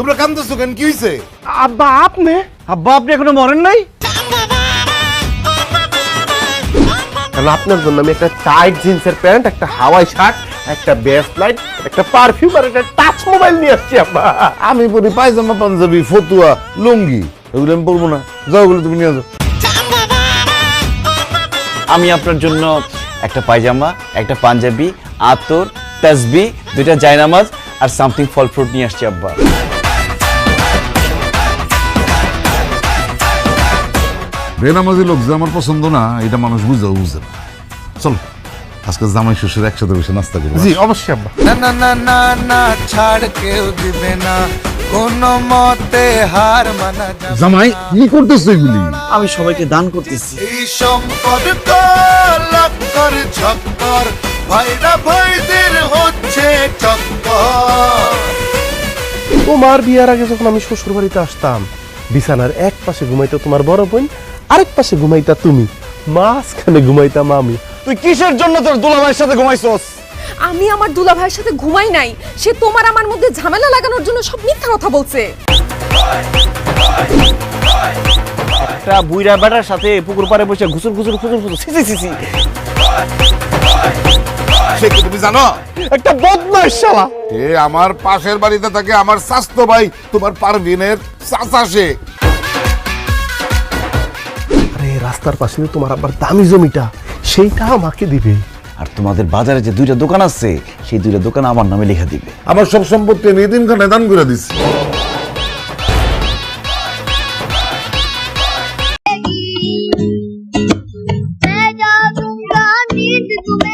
তোমরা কান্দছো কেন, কি হইছে? আব্বা আপনি এখনো মরেন নাই? কারণ আপনার জন্য আমি একটা টাইট জিন্সের প্যান্ট, একটা হাওয়াই শার্ট, একটা বেস্ট লাইট, একটা পারফিউম আর একটা টাচ মোবাইল নিয়ে আসছি আব্বা। আমি পরি পায়জামা, পাঞ্জাবি, ফতুয়া, লুঙ্গি, এগুলো আমি পরবো না। যাও, ওগুলো তুমি নিয়ে যাও। আমি আপনার জন্য একটা পায়জামা, একটা পাঞ্জাবি, আতর, তাসবি, 2টা জায়নামাজ আর সামথিং ফল ফ্রুট নিয়ে আসছি আব্বা। বেনামাজি লোক যে আমার পছন্দ না, এটা মানুষ বুঝাও বুঝে না। চলো আজকে জামাই শ্বশুর একসাথে বসে নাস্তা করবো। জি অবশ্যই আব্বা। না না না না না, ছাড় কেউ দিবে না, কোনো মতে হার মানা যাবে। জামাই কি করতেছো এগুলি? আমি সবাইকে দান করতেছি। এই সম্পর্ক লক্কর চক্কর, ভাইরা ভাইদের হচ্ছে চক্কর। তোমার বিয়ার আগে যখন আমি শ্বশুর বাড়িতে আসতাম, বিছানার এক পাশে ঘুমাইতো তোমার বড় বোন, আরেক পাশে ঘুমাইতা তুমি, মাঝখানে ঘুমাইতাম আমি। তুই কিসের জন্য তোর দুলাভাইয়ের সাথে ঘুমাইছস? আমি আমার দুলা ভাইয়ের সাথে ঘুমাই নাই, সে তোমার আমার মধ্যে ঝামেলা লাগানোর জন্য সব মিথ্যা কথা বলছে। একটা বুইড়া বেটার সাথে পুকুর পাড়ে বসে ঘুসুর ঘুসুর ঘুসুর ঘুসুর ছি ছি ছি। সে কি তুমি জানো? একটা বদমাইশ শালা। এ আমার পাশের বাড়িতে থাকে, আমার স্বাস্থ্য ভাই, তোমার পারভিনের চাচা সে। আরে রাস্তার পাশে যে তোমার আবার দামি জমিটা, সেইটা আমাকে দিবে। আর তোমাদের বাজারে যে 2টা দোকান আছে, সেই 2টা দোকান আমার নামে লেখা দিবে। আমার সব সম্পত্তি আমি এতিমখানায় দান করে দিচ্ছি। मैं जा दूंगा नींद तुम्हें।